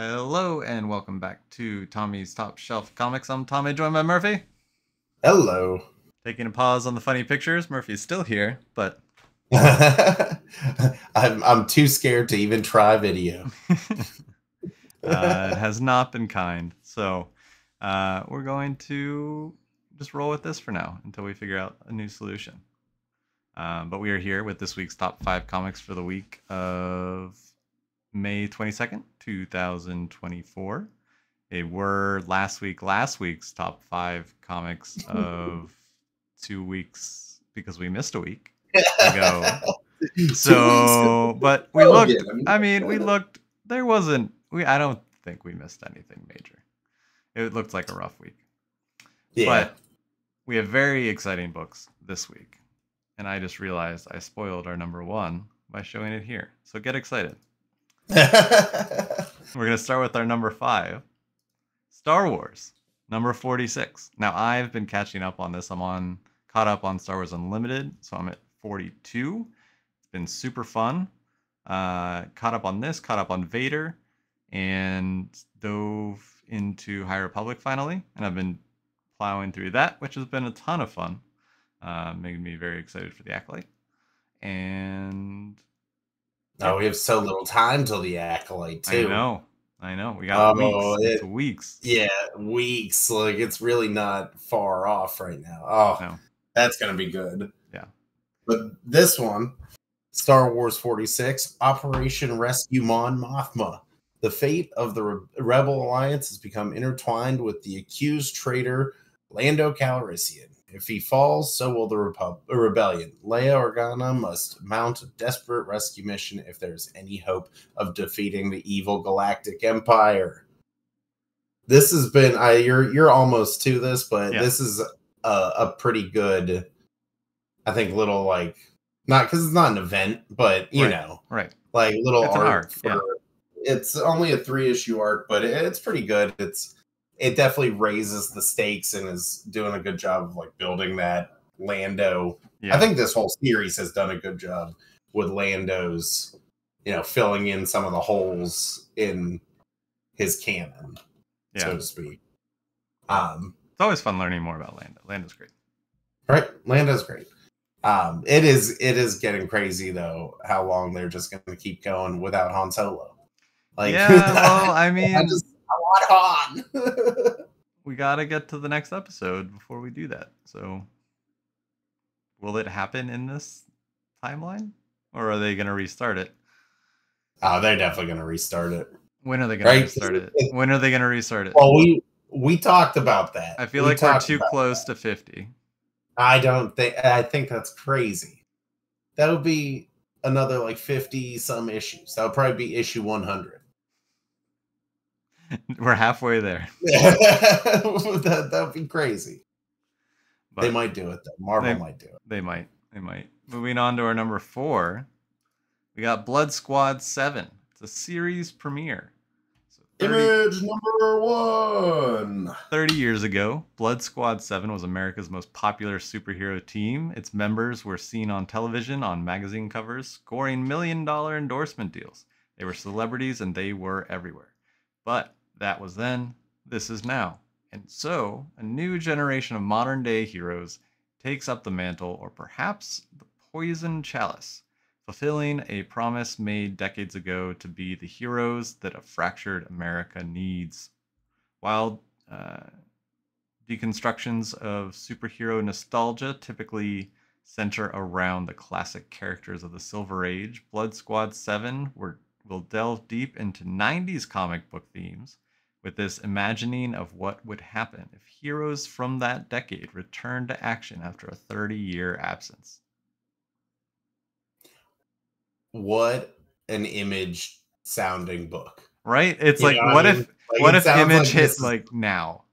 Hello and welcome back to Tommy's Top Shelf Comics. I'm Tommy, joined by Murphy. Hello. Taking a pause on the funny pictures. Murphy's still here, but I'm too scared to even try video. It has not been kind. So we're going to just roll with this for now until we figure out a new solution. But we are here with this week's top 5 comics for the week of May 22nd, 2024. They were last week's top 5 comics of 2 weeks because we missed a week ago. So, but we looked, we looked, I don't think we missed anything major. It looked like a rough week. Yeah. But we have very exciting books this week. And I just realized I spoiled our number 1 by showing it here. So get excited. We're going to start with our number 5. Star Wars, number 46. Now, I've been catching up on this. I'm caught up on Star Wars Unlimited, so I'm at 42. It's been super fun. Caught up on this, caught up on Vader, and dove into High Republic finally. And I've been plowing through that, which has been a ton of fun. Made me very excited for the Acolyte. And oh, we have so little time till the Acolyte too. I know. We got weeks. It's weeks. Yeah, weeks. Like, it's really not far off right now. Oh, no. That's gonna be good. Yeah. But this one, Star Wars 46, Operation Rescue Mon Mothma. The fate of the Rebel Alliance has become intertwined with the accused traitor Lando Calrissian. If he falls, so will the rebellion. Leia Organa must mount a desperate rescue mission if there's any hope of defeating the evil Galactic Empire. This has been you're almost to this, but yeah. This is a pretty good, I think, little, like, not because it's not an event, but you know, right? Like little arc. It's only a 3-issue arc, but it's pretty good. It definitely raises the stakes and is doing a good job of, like, building that Lando. Yeah. I think this whole series has done a good job with Lando's, filling in some of the holes in his canon, so to speak. It's always fun learning more about Lando. Lando's great. Right? Lando's great. It is getting crazy, though, how long they're just going to keep going without Han Solo. Like, yeah, well, I mean, I want Han. We gotta get to the next episode before we do that. So, will it happen in this timeline, or are they gonna restart it? Oh, they're definitely gonna restart it. When are they gonna restart it? When are they gonna restart it? Well, we talked about that. I feel like we're too close to 50. I think that's crazy. That would be another, like, 50 some issues. That would probably be issue 100. We're halfway there. that would be crazy. But they might do it, though. Marvel might do it. They might. Moving on to our number 4, we got Blood Squad 7. It's a series premiere. So Image number 1. 30 years ago, Blood Squad 7 was America's most popular superhero team. Its members were seen on television, on magazine covers, scoring $1 million endorsement deals. They were celebrities and they were everywhere. But that was then, this is now. And so, a new generation of modern-day heroes takes up the mantle, or perhaps the poison chalice, fulfilling a promise made decades ago to be the heroes that a fractured America needs. While deconstructions of superhero nostalgia typically center around the classic characters of the Silver Age, Blood Squad 7 will delve deep into 90s comic book themes, with this imagining of what would happen if heroes from that decade returned to action after a 30-year absence. What an Image sounding book. Right? It's what if Image hit now?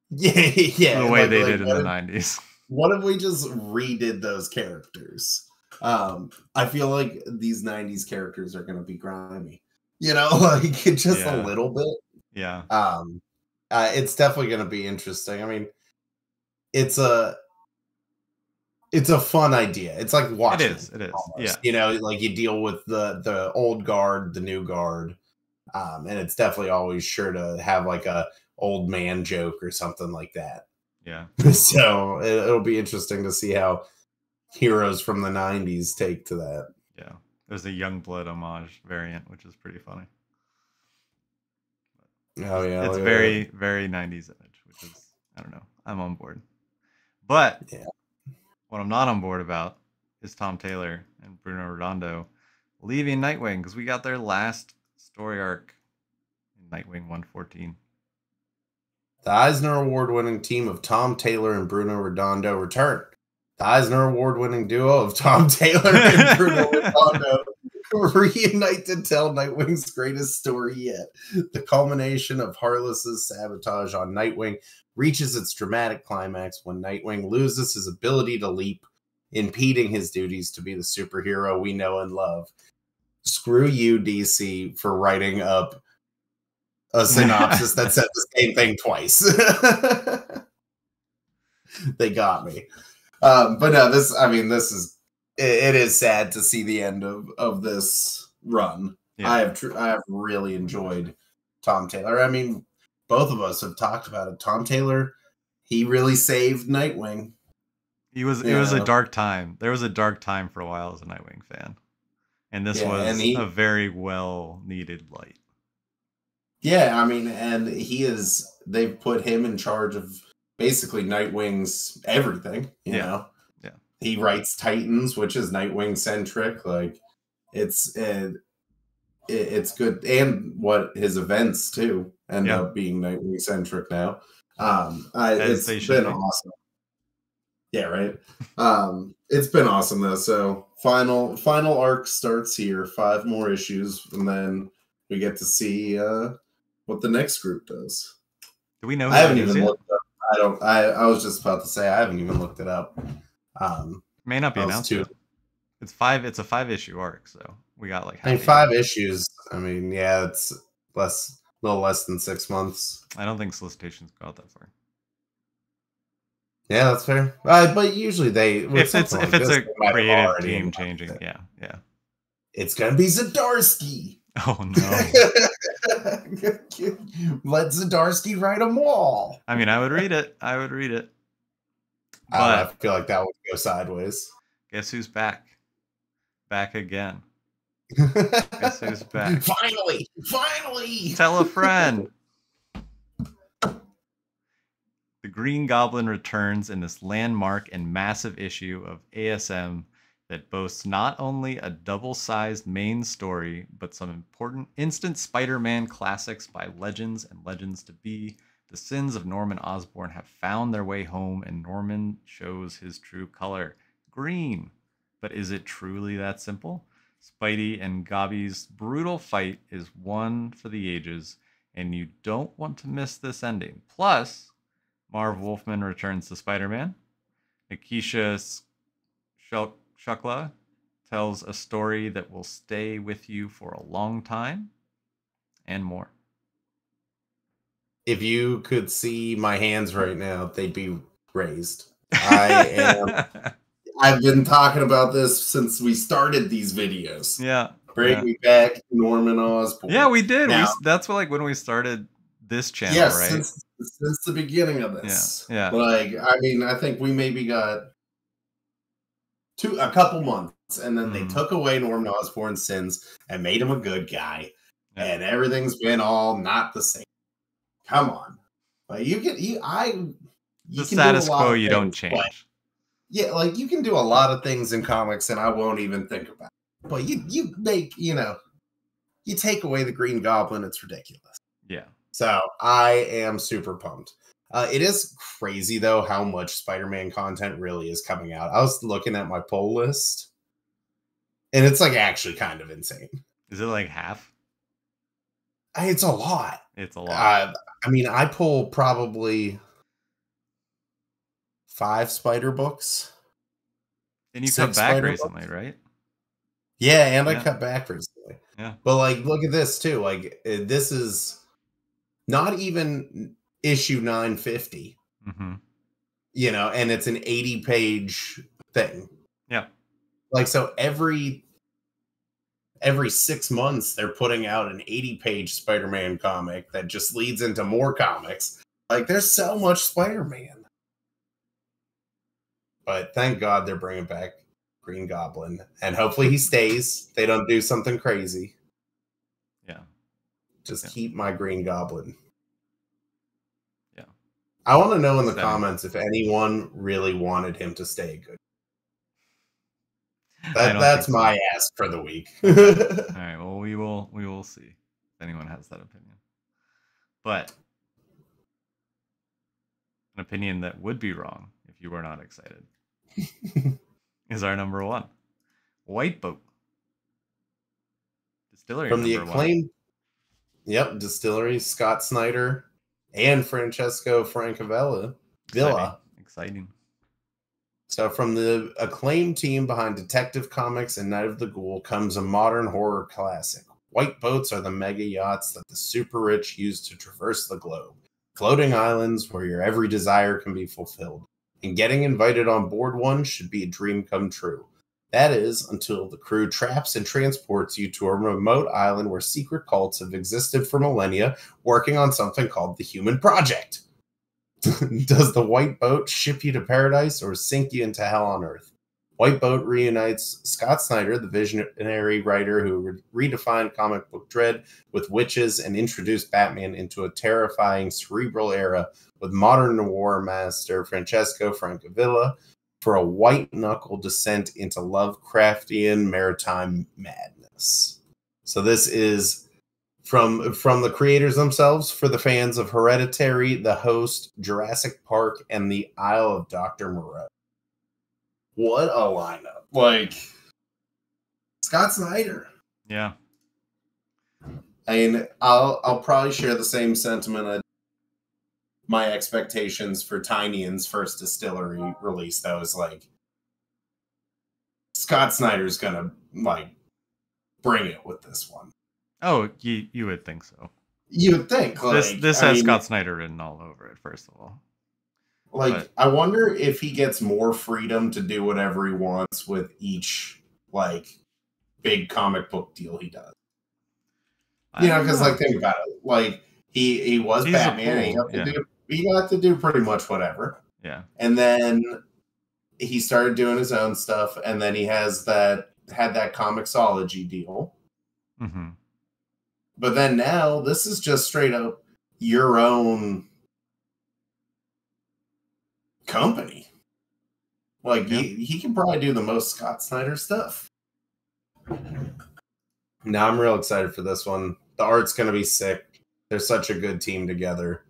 Yeah. The way they did in the 90s. What if we just redid those characters? I feel like these 90s characters are going to be grimy. Just a little bit. Yeah. It's definitely going to be interesting. I mean, it's a fun idea. It's like watching. It is. Almost. Yeah. Like, you deal with the old guard, the new guard. And it's definitely always sure to have like a old man joke or something like that. Yeah. So it'll be interesting to see how heroes from the 90s take to that. Yeah. There's a Youngblood homage variant, which is pretty funny. Oh yeah, It's very, very 90s image, which is, I don't know. I'm on board. But yeah. What I'm not on board about is Tom Taylor and Bruno Redondo leaving Nightwing, because we got their last story arc in Nightwing 114. The Eisner Award-winning team of Tom Taylor and Bruno Redondo return. The Eisner Award-winning duo of Tom Taylor and Bruno Redondo reunite to tell Nightwing's greatest story yet. The culmination of Heartless's sabotage on Nightwing reaches its dramatic climax when Nightwing loses his ability to leap, impeding his duties to be the superhero we know and love. Screw you, DC, for writing up a synopsis that said the same thing twice. They got me. But no, this is, it is sad to see the end of this run. Yeah. I have really enjoyed Tom Taylor. I mean, both of us have talked about it. Tom Taylor, he really saved Nightwing. It was a dark time. There was a dark time for a while as a Nightwing fan. And this was a very well needed light. Yeah, I mean, and they've put him in charge of basically Nightwing's everything, you know? Yeah. He writes Titans, which is Nightwing centric. Like, it's good. And what his events too end up being Nightwing centric now. It's been awesome. Yeah, right. It's been awesome though. So final arc starts here, 5 more issues, and then we get to see what the next group does. Do we know? I haven't even looked up. I was just about to say I haven't even looked it up. May not be announced yet. It's a 5-issue arc, so we got like 5 issues. I mean, yeah, it's a little less than 6 months. I don't think solicitations go out that far. Yeah, that's fair. But usually if it's a creative team changing, yeah. It's gonna be Zdarsky. Oh no! Let Zdarsky write them all. I mean, I would read it. But I feel like that would go sideways. Guess who's back? Back again. Guess who's back? Finally! Tell a friend. The Green Goblin returns in this landmark and massive issue of ASM that boasts not only a double-sized main story, but some important instant Spider-Man classics by legends and legends to be. The sins of Norman Osborn have found their way home, and Norman shows his true color, green. But is it truly that simple? Spidey and Gobby's brutal fight is one for the ages, and you don't want to miss this ending. Plus, Marv Wolfman returns to Spider-Man. Nikisha Shukla tells a story that will stay with you for a long time, and more. If you could see my hands right now, they'd be raised. I've been talking about this since we started these videos. Yeah. Bring me back Norman Osborn. Yeah, we did. That's when we started this channel, right? Since the beginning of this. Yeah. Like, I mean, I think we maybe got a couple months, and then they took away Norman Osborn's sins and made him a good guy, and everything's been all not the same. Come on, like the status quo you don't change. Yeah, like you can do a lot of things in comics, and I won't even think about it. But you make you take away the Green Goblin, it's ridiculous. Yeah. So I am super pumped. It is crazy though how much Spider-Man content really is coming out. I was looking at my poll list, and it's like actually kind of insane. Is it like half? It's a lot. It's a lot. I mean, I pull probably 5 Spider books. And you cut back recently, right? Yeah, and I cut back recently. Yeah. But like, look at this too. Like, this is not even issue 950. Mm-hmm. And it's an 80-page thing. Yeah. Like, so every every 6 months they're putting out an 80-page Spider-Man comic that just leads into more comics. Like, there's so much Spider-Man. But thank God they're bringing back Green Goblin, and hopefully he stays. They don't do something crazy. Yeah. Just keep my Green Goblin. Yeah. I want to know in the comments if anyone really wanted him to stay good. That's my ask for the week. Okay. All right. Well, we will see if anyone has that opinion. But an opinion that would be wrong if you were not excited is our number 1, White Boat. Distillery from the number acclaimed. 1. Yep, Distillery, Scott Snyder and Francesco Francavilla. Exciting. So from the acclaimed team behind Detective Comics and Night of the Ghoul comes a modern horror classic. White boats are the mega yachts that the super rich use to traverse the globe. Floating islands where your every desire can be fulfilled. And getting invited on board one should be a dream come true. That is, until the crew traps and transports you to a remote island where secret cults have existed for millennia, working on something called the Human Project. Does the White Boat ship you to paradise or sink you into hell on earth? White Boat reunites Scott Snyder, the visionary writer who redefined comic book dread with witches and introduced Batman into a terrifying cerebral era, with modern war master Francesco Francavilla for a white-knuckle descent into Lovecraftian maritime madness. So this is from the creators themselves, for the fans of Hereditary, The Host, Jurassic Park, and The Isle of Dr. Moreau. What a lineup. Like, Scott Snyder. Yeah. I mean, I'll probably share the same sentiment. My expectations for Tinyan's first Distillery release, that was like, Scott Snyder's gonna, like, bring it with this one. Oh, you would think so. You would think. Like, this has Scott Snyder written all over it, first of all. Like, I wonder if he gets more freedom to do whatever he wants with each, like, big comic book deal he does. You know, because, like, think about it. Like, he was Batman. He got to do pretty much whatever. Yeah. And then he started doing his own stuff, and then he had that Comixology deal. Mm-hmm. But then now, this is just straight up your own company. Like, he can probably do the most Scott Snyder stuff. Now I'm real excited for this one. The art's going to be sick. They're such a good team together.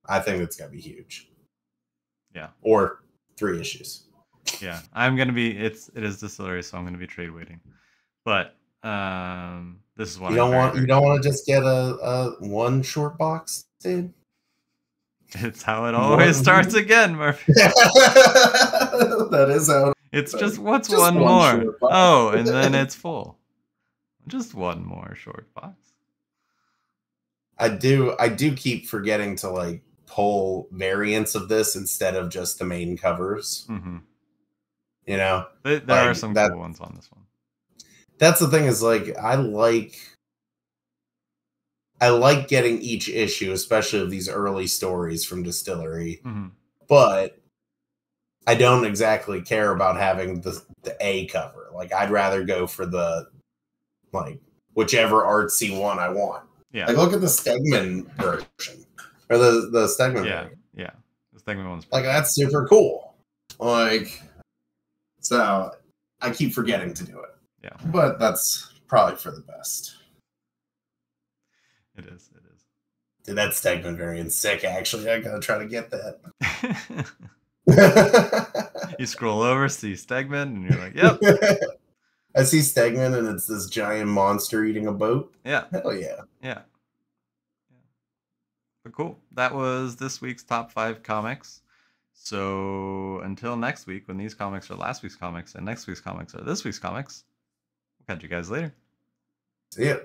I think it's going to be huge. Yeah. Or 3 issues. Yeah. I'm going to be, it is Distillery, so I'm going to be trade waiting. But this is what you don't want to just get a one short box, dude. It's how it always starts again, Murphy. That is how it's just what's just one more? Oh, and then it's full. Just one more short box. I do keep forgetting to, like, pull variants of this instead of just the main covers. Mm-hmm. You know, there are some cool ones on this one. That's the thing, is, like, I like getting each issue, especially of these early stories from Distillery. Mm-hmm. But I don't exactly care about having the A cover. Like, I'd rather go for the, like, whichever artsy one I want. Yeah. Like, look at the Stegman version. Or the Stegman version. Yeah. The Stegman one's like, that's super cool. Like, so I keep forgetting to do it. Yeah. But that's probably for the best. It is. Dude, that Stegman variant's sick, actually. I gotta try to get that. You scroll over, see Stegman, and you're like, yep. I see Stegman, and it's this giant monster eating a boat. Yeah. Hell yeah. Yeah. But cool. That was this week's top 5 comics. So until next week, when these comics are last week's comics and next week's comics are this week's comics, we'll catch you guys later. See ya.